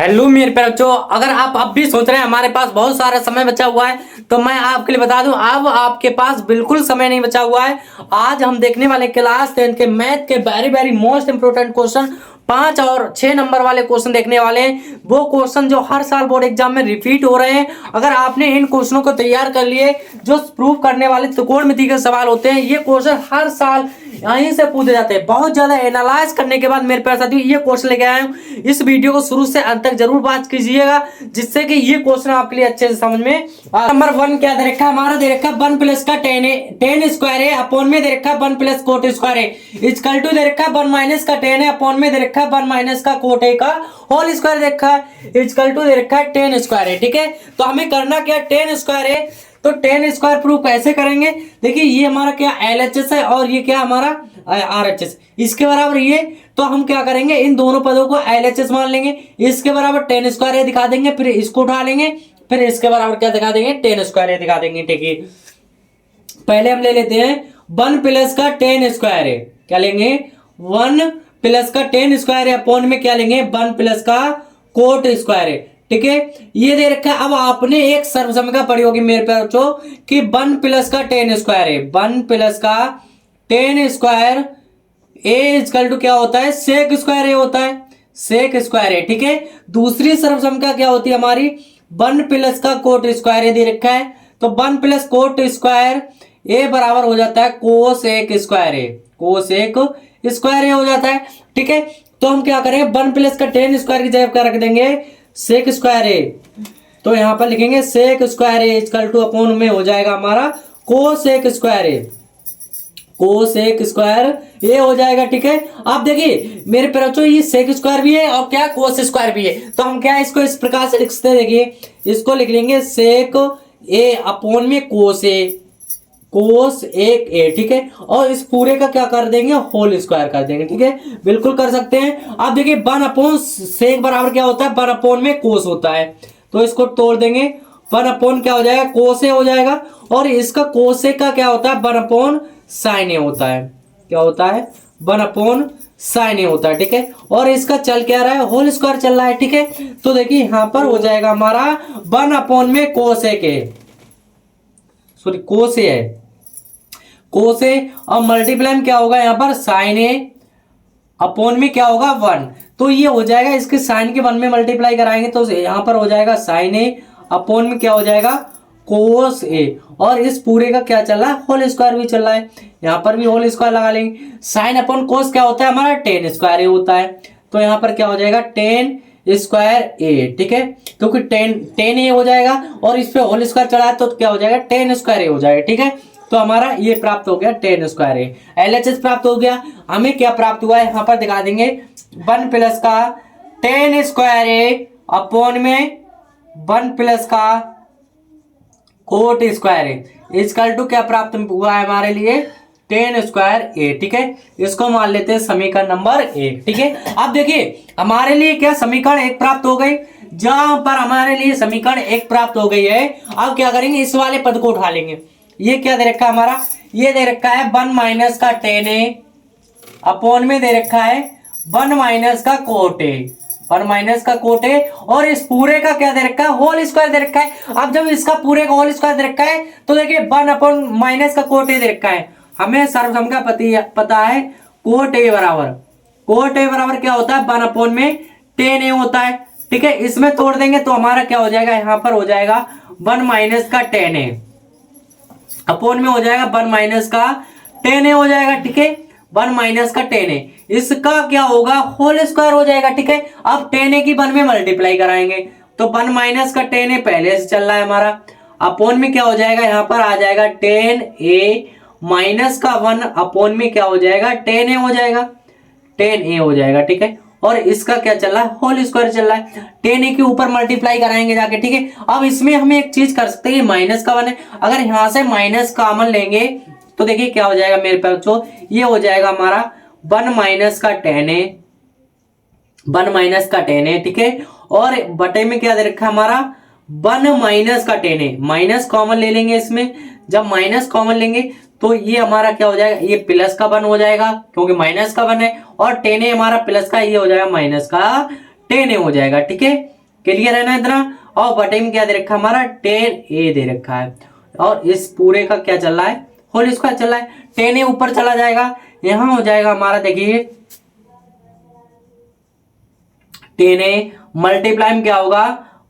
Hello मेरे प्यारे बच्चों, अगर आप अब भी सोच रहे हैं हमारे पास बहुत सारा समय बचा हुआ है तो मैं आपके लिए बता दूं अब आपके पास बिल्कुल समय नहीं बचा हुआ है। आज हम देखने वाले क्लास 10 के मैथ के very very most important question 5 और 6 नंबर वाले क्वेश्चन देखने वाले हैं। वो क्वेश्चन जो हर साल बोर्ड एग्जाम में रिपीट हो रहे हैं। अगर आपने इन क्वेश्चनों को तैयार कर लिए, जो प्रूव करने वाले त्रिकोणमिति के सवाल होते हैं, ये क्वेश्चन हर साल यहीं से पूछे जाते हैं। बहुत ज्यादा एनालाइज करने के बाद मेरे प्यारे साथियों ये क्वेश्चन लेके आया हूँ। इस वीडियो को शुरू से अंत तक जरूर बात कीजिएगा, जिससे कि ये क्वेश्चन आपके लिए अच्छे से समझ में नंबर 1 क्या दे रखा है हमारा, दे रखा है 1 प्लस का टेन स्क्वायर है अपॉन में दे रखा है 1 प्लस कोट स्क्वायर है इक्वल टू दे रखा है 1 माइनस का 10 है अपॉन में दे रखा है 1 माइनस का कोट है का होल स्क्वायर दे रखा है इक्वल टू दे रखा है 10 स्क्वायर है। ठीक है, तो हमें करना क्या, 10 स्क्वायर है तो 10 स्क्वायर प्रूफ कैसे करेंगे। देखिए ये हमारा क्या LHS है और ये क्या हमारा RHS, इसके बराबर ये, तो हम क्या करेंगे इन दोनों पदों को LHS मान लेंगे, इसके बराबर 10 स्क्वायर ये दिखा देंगे, फिर इसको उठा लेंगे, फिर इसके बराबर क्या दिखा देंगे 10 स्क्वायर ये दिखा देंगे। ठीक है, पहले हम ले लेते हैं 1 प्लस का 10 स्क्वायर है, क्या लेंगे 1 प्लस का 10 स्क्वायर है अपॉन में क्या लेंगे 1 प्लस का कोट स्क्वायर है। ठीक है, ये दे रखा है। अब आपने एक सर्वसमीकरण पढ़ी होगी मेरे प्यारे बच्चों कि 1 प्लस का 10 स्क्वायर है, 1 प्लस का 10 स्क्वायर ए इक्वल टू क्या होता है सेक स्क्वायर ए होता है, सेक स्क्वायर है। ठीक है, दूसरी सर्वसमीकरण क्या होती है हमारी 1 प्लस का कोट स्क्वायर ए दे रखा है, तो 1 प्लस कोट स्क्वायर ए बराबर हो जाता है कोस एक स्क्वायर ए, कोस एक स्क्वायर ए हो जाता है। ठीक है, तो हम क्या करेंगे 1 प्लस का 10 स्क्वायर की जगह क्या रख देंगे सेक स्क्वायर ए, तो यहां पर लिखेंगे sec square A equal two upon में हो जाएगा हमारा कोस एक स्क्वायर ए, कोस एक स्क्वायर ये हो जाएगा। ठीक है, आप देखिए मेरे प्यारे बच्चों ये सेक स्क्वायर भी है और क्या कोस स्क्वायर भी है, तो हम क्या इसको इस प्रकार से लिख सकते हैं, देखिए इसको लिख लेंगे सेक ए अपॉन में कोस ए, कोस एक ए। ठीक है, और इस पूरे का क्या कर देंगे होल स्क्वायर कर देंगे। ठीक है, बिल्कुल कर सकते हैं। आप देखिए 1 अपॉन सेक बराबर क्या होता है 1 अपॉन में कोस होता है, तो इसको तोड़ देंगे 1 अपॉन क्या हो जाएगा कोस ए हो जाएगा, और इसका कोस ए का क्या होता है 1 अपॉन साइन ए होता है, क्या होता है 1 अपॉन साइन ए होता है। ठीक है, और इसका चल क्या रहा है होल स्क्वायर चल रहा है। ठीक है, तो देखिए यहां पर हो जाएगा हमारा 1 अपॉन में कोस ए के, सॉरी कोस ए है, कोस ए और मल्टीप्लाई क्या होगा यहाँ पर साइन ए अपॉन में क्या होगा 1, तो ये हो जाएगा इसके साइन के 1 में मल्टीप्लाई कराएंगे तो यहाँ पर हो जाएगा साइन ए अपॉन में क्या हो जाएगा कोस ए, और इस पूरे का क्या चल रहा है होल स्क्वायर भी चल रहा है, यहाँ पर भी होल स्क्वायर लगा लेंगे। साइन अपॉन कोस क्या होता है हमारा 10 स्क्वायर ए होता है, तो यहाँ पर क्या हो जाएगा 10 स्क्वायर ए। ठीक है, क्योंकि 10 ए हो जाएगा और इस पे होल स्क्वायर चढ़ा है तो क्या हो जाएगा 10 स्क्वायर ए हो जाएगा। ठीक है, तो हमारा ये प्राप्त हो गया 10 स्क्वायर ए, LHS प्राप्त हो गया। हमें क्या प्राप्त हुआ है यहाँ पर दिखा देंगे 1 प्लस का 10 स्क्वायर ए अपॉन में 1 प्लस का cot square A equal to क्या प्राप्त हुआ है हमारे लिए 10 स्क्वायर ए। ठीक है, इसको मान लेते हैं समीकरण नंबर 1। ठीक है, अब देखिए हमारे लिए क्या समीकरण 1 प्राप्त हो गई, जहां पर हमारे लिए समीकरण 1 प्राप्त हो गई है, अब क्या करेंगे इस वाले पद को उठा लेंगे। ये क्या दे रखा है हमारा, ये दे रखा है 1 माइनस का 10 ए अपॉन में दे रखा है 1 माइनस का कोट ए, 1 माइनस का कोट ए, और इस पूरे का क्या दे रखा है होल स्क्वायर दे रखा है। अब जब इसका पूरे का होल स्क्वायर दे रखा है तो देखिए 1 अपॉन माइनस का कोट ए दे रखा है, हमें सर्वसमीकरण पता है कोट ए बराबर क्या होता है 1 अपॉन में 10 ए होता है। ठीक है, इसमें तोड़ देंगे तो हमारा क्या हो जाएगा यहाँ पर हो जाएगा 1 माइनस का 10 ए अपॉन में हो जाएगा 1 माइनस का 10 ए हो जाएगा। ठीक है, 1 माइनस का 10 ए, इसका क्या होगा होल स्क्वायर हो जाएगा। ठीक है, अब 10 ए की 1 में मल्टीप्लाई कराएंगे तो 1 माइनस का 10 ए पहले से चल रहा है हमारा, अपॉन में क्या हो जाएगा यहाँ पर आ जाएगा 10 ए माइनस का 1 अपॉन में क्या हो जाएगा 10 ए हो जाएगा, 10 ए हो जाएगा। ठीक है, और इसका क्या चल रहा है होल स्क्वायर चल रहा है, 10 ए के ऊपर मल्टीप्लाई कराएंगे जाके। ठीक है, अब इसमें हम एक चीज कर सकते हैं माइनस का 1 है, अगर यहां से माइनस कॉमन लेंगे तो देखिए क्या हो जाएगा मेरे पास बच्चों, ये हो जाएगा हमारा 1 माइनस का 10 ए, 1 माइनस का 10 ए। ठीक है, और बटे में क्या दे रखा है हमारा 1 माइनस का 10 ए, माइनस कॉमन ले लेंगे इसमें, जब माइनस कॉमन लेंगे तो ये हमारा क्या हो जाएगा ये प्लस का 1 हो जाएगा क्योंकि माइनस का 1 है, और 10 ए हमारा प्लस का ये हो जाएगा माइनस का 10a हो जाएगा। ठीक है, क्लियर है ना इतना। और बटे में क्या दे रखा है हमारा 10a दे रखा है, और इस पूरे का क्या चल रहा है, होल स्क्वायर चल रहा है। 10a ऊपर चला जाएगा, यहां हो जाएगा हमारा देखिए 10a मल्टीप्लाई में क्या होगा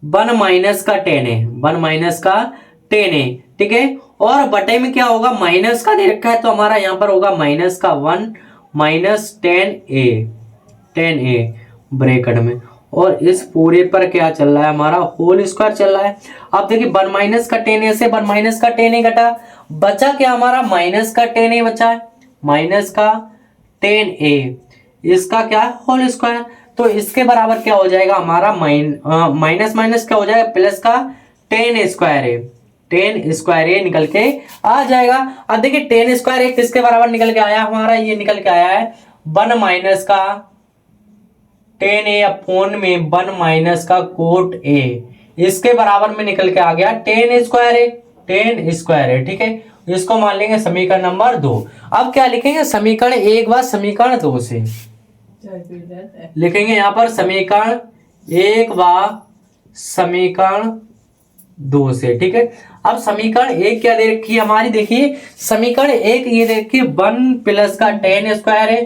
1 माइनस का 10a, 1 माइनस का 10a। ठीक है, और बटे में क्या होगा माइनस का दे रखा है, तो हमारा यहां पर होगा माइनस का 1 माइनस 10a, 10a ब्रैकेट में, और इस पूरे पर क्या चल रहा है हमारा होल स्क्वायर चल रहा है। अब देखिए 1 माइनस का 10a से 1 माइनस का 10a घटा, बचा क्या हमारा माइनस का 10a बचा है, माइनस का 10a, इसका क्या होल स्क्वायर। तो इसके बराबर क्या हो जाएगा हमारा माइनस माइनस क्या हो जाएगा प्लस का 10 स्क्वायर है, 10 स्क्वायर ए निकल के आ जाएगा। अब देखिए 10 स्क्वायर ए किसके बराबर निकल के आया हमारा, ये निकल के आया है 1 माइनस का 10a अपॉन में 1 माइनस का कोट a, इसके बराबर में निकल के आ गया 10 स्क्वायर है, 10 स्क्वायर है। ठीक है, इसको मान लेंगे समीकरण नंबर 2। अब क्या लिखेंगे समीकरण 1 व समीकरण 2 से लिखेंगे यहाँ पर समीकरण 1 व समीकरण 2 से। ठीक है, अब समीकरण 1 क्या दे रखी है हमारी, देखिए समीकरण 1 ये देखिए 1 प्लस का 10 स्क्वायर है,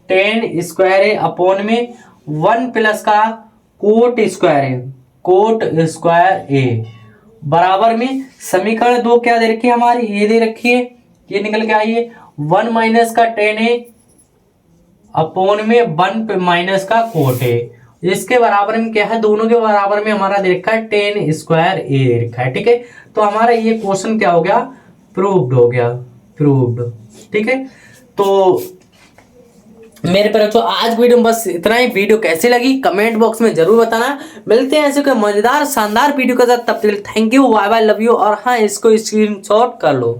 10 स्क्वायर है अपॉन में 1 प्लस का कोट स्क्वायर है, कोट स्क्वायर ए, बराबर में समीकरण 2 क्या दे रखी है हमारी, ये दे रखी है, ये निकल के आई है 1 माइनस का 10a अपॉन में 1 माइनस का कोट है, इसके बराबर में क्या है, दोनों के बराबर में हमारा दे रखा है 10 स्क्वायर ए दे रखा है। ठीक है, तो हमारा ये क्वेश्चन क्या हो गया, प्रूव्ड हो गया, प्रूव्ड। ठीक है, तो मेरे पर बच्चों आज वीडियो में बस इतना ही। वीडियो कैसी लगी कमेंट बॉक्स में जरूर बताना। मिलते हैं ऐसे कोई मजेदार शानदार वीडियो के साथ, तब तक thank you, bye bye, love you. और हाँ, इसको स्क्रीनशॉट कर लो।